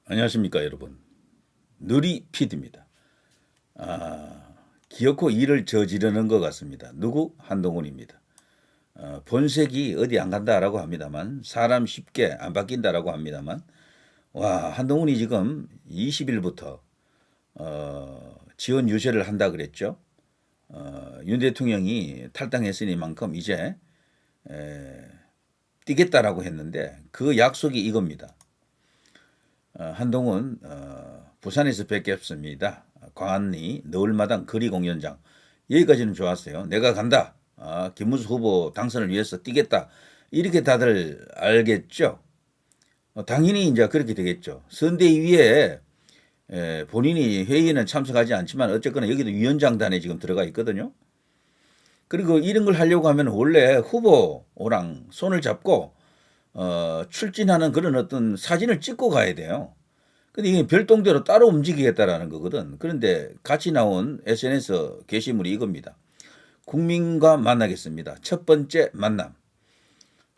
안녕하십니까 여러분. 느리 PD입니다. 기어코 일을 저지르는 것 같습니다. 누구? 한동훈입니다. 본색이 어디 안 간다라고 합니다만 사람 쉽게 안 바뀐다라고 합니다만 와 한동훈이 지금 20일부터 지원 유세를 한다 그랬죠. 윤 대통령이 탈당했으니만큼 이제 뛰겠다라고 했는데 그 약속이 이겁니다. 한동훈 부산에서 뵙겠습니다. 광안리 너울마당 거리공연장 여기까지는 좋았어요. 내가 간다. 김문수 후보 당선을 위해서 뛰겠다. 이렇게 다들 알겠죠. 당연히 이제 그렇게 되겠죠. 선대위에 본인이 회의에는 참석하지 않지만 어쨌거나 여기도 위원장단에 지금 들어가 있거든요. 그리고 이런 걸 하려고 하면 원래 후보랑 손을 잡고 출진하는 그런 어떤 사진을 찍고 가야 돼요. 근데 이게 별동대로 따로 움직이겠다라는 거거든. 그런데 같이 나온 SNS 게시물이 이겁니다. 국민과 만나겠습니다. 첫 번째 만남.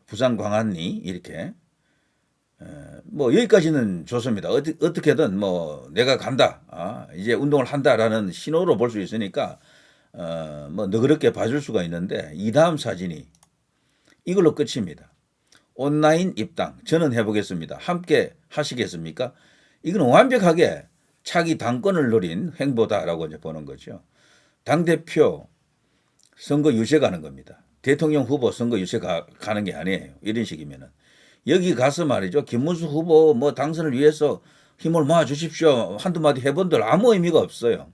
부산 광안리 이렇게. 뭐 여기까지는 좋습니다. 어떻게든 뭐 내가 간다. 이제 운동을 한다라는 신호로 볼 수 있으니까 뭐 너그럽게 봐줄 수가 있는데 이 다음 사진이 이걸로 끝입니다. 온라인 입당 저는 해보겠습니다. 함께 하시겠습니까? 이건 완벽하게 차기 당권을 노린 행보다라고 이제 보는 거죠. 당대표 선거 유세 가는 겁니다. 대통령 후보 선거 유세 가는 게 아니에요. 이런 식이면은. 여기 가서 말이죠. 김문수 후보 뭐 당선을 위해서 힘을 모아 주십시오. 한두 마디 해본들 아무 의미가 없어요.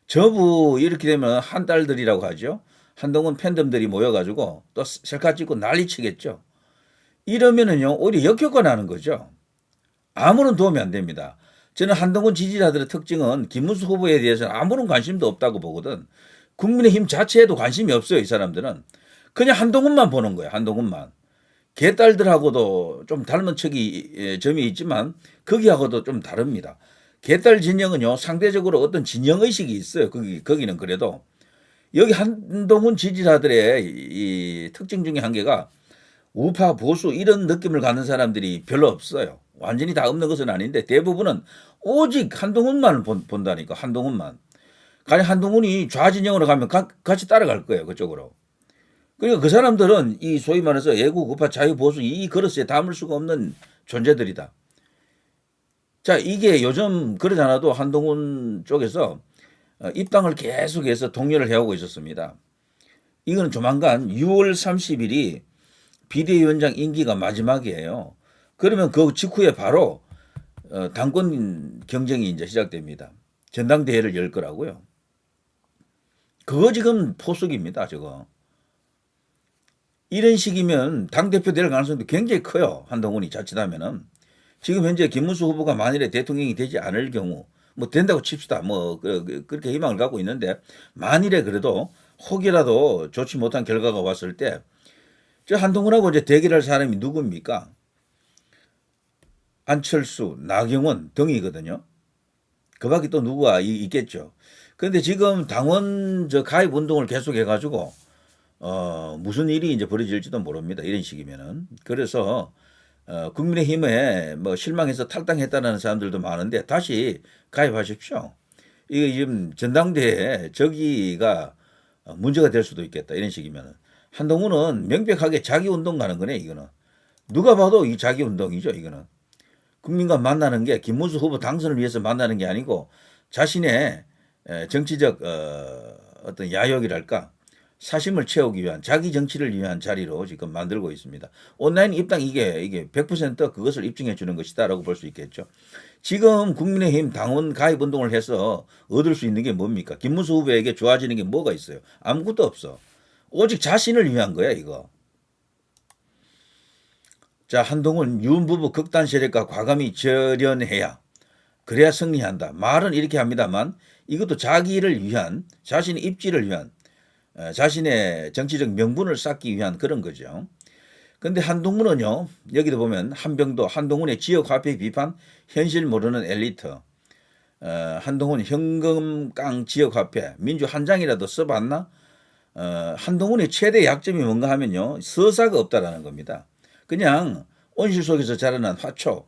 저부 이렇게 되면 한 달들이라고 하죠. 한동훈 팬덤들이 모여가지고 또 셀카 찍고 난리 치겠죠. 이러면은요, 오히려 역효과 나는 거죠. 아무런 도움이 안 됩니다. 저는 한동훈 지지자들의 특징은 김문수 후보에 대해서는 아무런 관심도 없다고 보거든. 국민의힘 자체에도 관심이 없어요, 이 사람들은. 그냥 한동훈만 보는 거예요, 한동훈만. 개딸들하고도 좀 닮은 점이 있지만 거기하고도 좀 다릅니다. 개딸 진영은요, 상대적으로 어떤 진영의식이 있어요. 거기는 그래도. 여기 한동훈 지지자들의 이 특징 중에 한 개가 우파 보수 이런 느낌을 갖는 사람들이 별로 없어요. 완전히 다 없는 것은 아닌데 대부분은 오직 한동훈만 본다니까. 한동훈만. 가령 한동훈이 좌진영으로 가면 같이 따라갈 거예요. 그쪽으로. 그러니까 그 사람들은 이 소위 말해서 애국 우파 자유 보수 이 그릇에 담을 수가 없는 존재들이다. 자, 이게 요즘 그러지 않아도 한동훈 쪽에서 입당을 계속해서 독려를 해오고 있었습니다. 이거는 조만간 6월 30일이 비대위원장 임기가 마지막이에요. 그러면 그 직후에 바로 당권 경쟁이 이제 시작됩니다. 전당대회를 열 거라고요. 그거 지금 포석입니다, 저거. 이런 식이면 당대표 될 가능성도 굉장히 커요. 한동훈이 자칫하면은. 지금 현재 김문수 후보가 만일에 대통령이 되지 않을 경우, 뭐 된다고 칩시다. 뭐 그렇게 희망을 갖고 있는데 만일에 그래도 혹이라도 좋지 못한 결과가 왔을 때 저 한동훈하고 이제 대결할 사람이 누굽니까? 안철수, 나경원 등이거든요. 그 밖에 또 누가 있겠죠. 그런데 지금 당원 가입 운동을 계속 해가지고 무슨 일이 이제 벌어질지도 모릅니다. 이런 식이면은. 그래서 국민의힘에 뭐 실망해서 탈당했다는 사람들도 많은데 다시 가입하십시오. 이게 지금 전당대회 저기가 문제가 될 수도 있겠다. 이런 식이면은. 한동훈은 명백하게 자기 운동 가는 거네, 이거는. 누가 봐도 이 자기 운동이죠, 이거는. 국민과 만나는 게 김문수 후보 당선을 위해서 만나는 게 아니고 자신의 정치적 어떤 야욕이랄까 사심을 채우기 위한 자기 정치를 위한 자리로 지금 만들고 있습니다. 온라인 입당 이게 100% 그것을 입증해 주는 것이다라고 볼 수 있겠죠. 지금 국민의힘 당원 가입 운동을 해서 얻을 수 있는 게 뭡니까? 김문수 후보에게 좋아지는 게 뭐가 있어요? 아무것도 없어. 오직 자신을 위한 거야, 이거. 자, 한동훈 윤 부부 극단 세력과 과감히 절연해야 그래야 승리한다. 말은 이렇게 합니다만 이것도 자기를 위한 자신의 입지를 위한 자신의 정치적 명분을 쌓기 위한 그런 거죠. 근데 한동훈은요, 여기도 보면 한병도 한동훈의 지역 화폐 비판 현실 모르는 엘리트. 한동훈 현금깡 지역 화폐 민주 한 장이라도 써봤나? 한동훈의 최대 약점이 뭔가 하면요, 서사가 없다라는 겁니다. 그냥 온실 속에서 자라난 화초,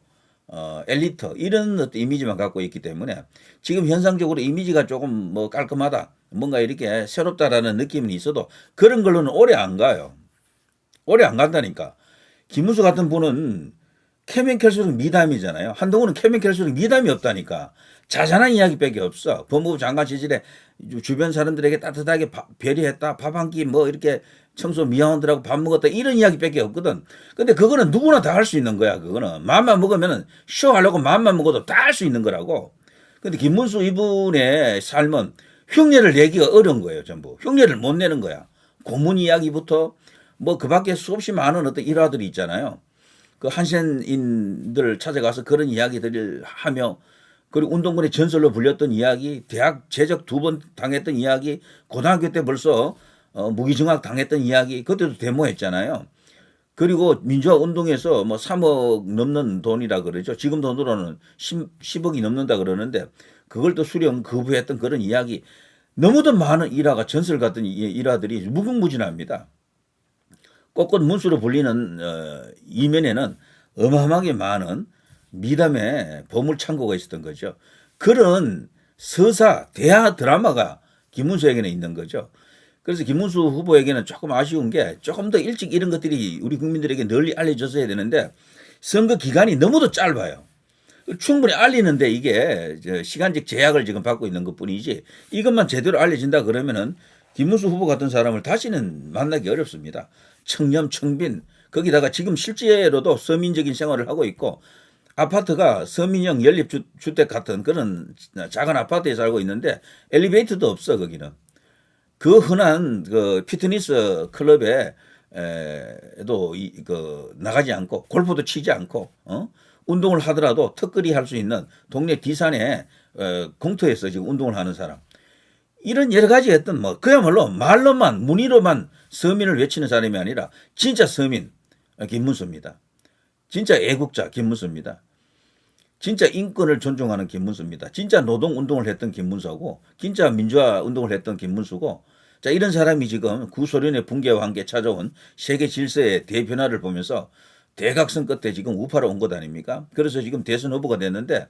엘리트 이런 어떤 이미지만 갖고 있기 때문에 지금 현상적으로 이미지가 조금 뭐 깔끔하다, 뭔가 이렇게 새롭다라는 느낌은 있어도 그런 걸로는 오래 안 가요. 오래 안 간다니까. 김문수 같은 분은 캐면 캘수록 미담이잖아요. 한동훈은 캐면 캘수록 미담이 없다니까. 자잘한 이야기밖에 없어. 법무부 장관 시절에 주변 사람들에게 따뜻하게 배려했다. 밥 한 끼 뭐 이렇게 청소 미화원들하고 밥 먹었다. 이런 이야기밖에 없거든. 근데 그거는 누구나 다 할 수 있는 거야. 그거는 마음만 먹으면은 쇼하려고 마음만 먹어도 다 할 수 있는 거라고. 근데 김문수 이분의 삶은 흉내를 내기가 어려운 거예요. 전부 흉내를 못 내는 거야. 고문 이야기부터 뭐 그 밖에 수없이 많은 어떤 일화들이 있잖아요. 그 한센인들 찾아가서 그런 이야기들을 하며, 그리고 운동권의 전설로 불렸던 이야기, 대학 제적 2번 당했던 이야기, 고등학교 때 벌써 무기징역 당했던 이야기, 그때도 데모했잖아요. 그리고 민주화 운동에서 뭐 3억 넘는 돈이라 그러죠. 지금 돈으로는 10억이 넘는다 그러는데 그걸 또 수령 거부했던 그런 이야기, 너무도 많은 일화가, 전설 같은 일화들이 무궁무진합니다. 꽃꽃 문수로 불리는 이면에는 어마어마하게 많은 미담의 보물창고가 있었던 거죠. 그런 서사, 대하 드라마가 김문수에게는 있는 거죠. 그래서 김문수 후보에게는 조금 아쉬운 게 조금 더 일찍 이런 것들이 우리 국민들에게 널리 알려졌어야 되는데 선거 기간이 너무도 짧아요. 충분히 알리는데 이게 시간적 제약을 지금 받고 있는 것뿐이지, 이것만 제대로 알려진다 그러면은 김문수 후보 같은 사람을 다시는 만나기 어렵습니다. 청렴, 청빈, 거기다가 지금 실제로도 서민적인 생활을 하고 있고 아파트가 서민형 연립주택 같은 그런 작은 아파트에 살고 있는데 엘리베이터도 없어. 거기는 그 흔한 그 피트니스 클럽에 에도 그 나가지 않고 골프도 치지 않고 운동을 하더라도 턱걸이 할 수 있는 동네 뒷산에 공터에서 지금 운동을 하는 사람, 이런 여러 가지 했던 뭐 그야말로 말로만 문의로만 서민을 외치는 사람이 아니라 진짜 서민 김문수입니다. 진짜 애국자 김문수입니다. 진짜 인권을 존중하는 김문수입니다. 진짜 노동운동을 했던 김문수고 진짜 민주화 운동을 했던 김문수고, 자, 이런 사람이 지금 구소련의 붕괴와 함께 찾아온 세계 질서의 대변화를 보면서 대각선 끝에 지금 우파로 온 것 아닙니까? 그래서 지금 대선 후보가 됐는데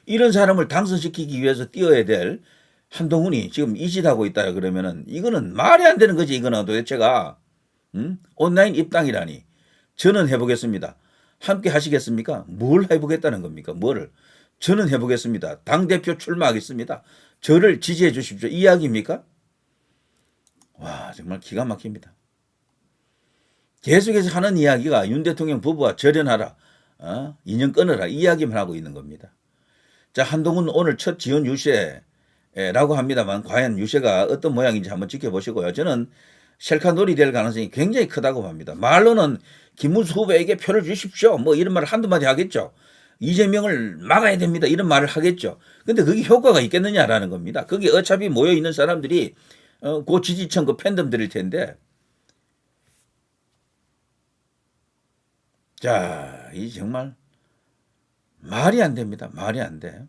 이런 사람을 당선시키기 위해서 뛰어야 될 한동훈이 지금 이짓하고 있다 그러면은 이거는 말이 안 되는 거지. 이거는 도대체가 온라인 입당이라니. 저는 해보겠습니다. 함께 하시겠습니까? 뭘 해보겠다는 겁니까? 뭐를? 저는 해보겠습니다. 당대표 출마하겠습니다. 저를 지지해 주십시오. 이 이야기입니까? 와, 정말 기가 막힙니다. 계속해서 하는 이야기가 윤 대통령 부부와 절연하라, 인연 끊어라, 이 이야기만 하고 있는 겁니다. 자, 한동훈 오늘 첫 지원 유세라고 합니다만 과연 유세가 어떤 모양인지 한번 지켜보시고요. 저는 셀카놀이 될 가능성이 굉장히 크다고 봅니다. 말로는 김문수 후보에게 표를 주십시오, 뭐 이런 말을 한두 마디 하겠죠. 이재명을 막아야 됩니다, 이런 말을 하겠죠. 근데 그게 효과가 있겠느냐라는 겁니다. 그게 어차피 모여있는 사람들이 그 지지층 그 팬덤들일 텐데, 자, 이 정말 말이 안 됩니다. 말이 안 돼.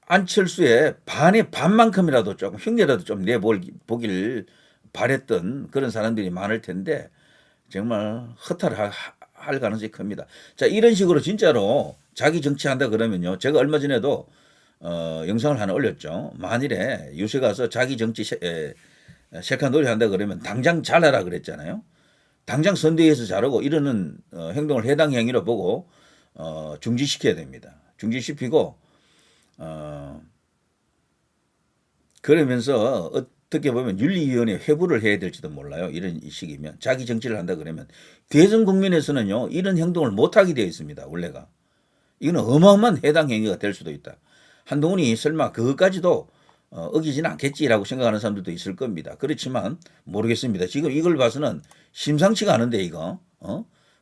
안철수의 반의 반만큼이라도 조금 흉내라도 좀 내보길 바랬던 그런 사람들이 많을 텐데 정말 허탈할 가능성이 큽니다. 자, 이런 식으로 진짜로 자기 정치한다 그러면요. 제가 얼마 전에도 영상을 하나 올렸죠. 만일에 유세 가서 자기 정치 셀카놀이 한다 그러면 당장 잘하라 그랬잖아요. 당장 선대위에서 자르고 이러는 행동을 해당 행위로 보고 중지시켜야 됩니다. 중지시키고 그러면서 어떻게 보면 윤리위원회 회부를 해야 될지도 몰라요. 이런 식이면 자기 정치를 한다 그러면 대선 국면에서는요 이런 행동을 못하게 되어 있습니다. 원래가 이거는 어마어마한 해당 행위가 될 수도 있다. 한동훈이 설마 그것까지도 어기지는 않겠지라고 생각하는 사람들도 있을 겁니다. 그렇지만 모르겠습니다. 지금 이걸 봐서는 심상치가 않은데 이거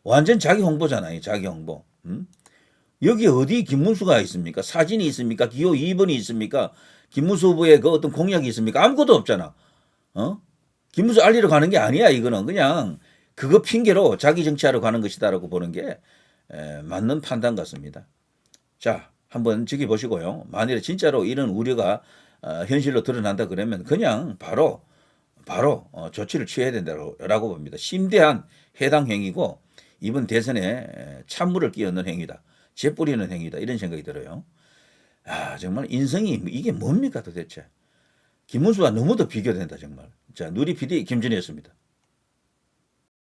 완전 자기 홍보잖아요. 자기 홍보. 여기 어디 김문수가 있습니까? 사진이 있습니까? 기호 2번이 있습니까? 김문수 후보의 그 어떤 공약이 있습니까? 아무것도 없잖아. 김문수 알리러 가는 게 아니야. 이거는 그냥 그거 핑계로 자기 정치하러 가는 것이다라고 보는 게 맞는 판단 같습니다. 자, 한번 지켜보시고요. 만일에 진짜로 이런 우려가 현실로 드러난다 그러면 그냥 바로 조치를 취해야 된다고 봅니다. 심대한 해당 행위고 이번 대선에 찬물을 끼얹는 행위다. 재 뿌리는 행위다. 이런 생각이 들어요. 아, 정말 인성이 이게 뭡니까 도대체. 김문수와 너무도 비교된다 정말. 자, 누리 PD 김준희였습니다.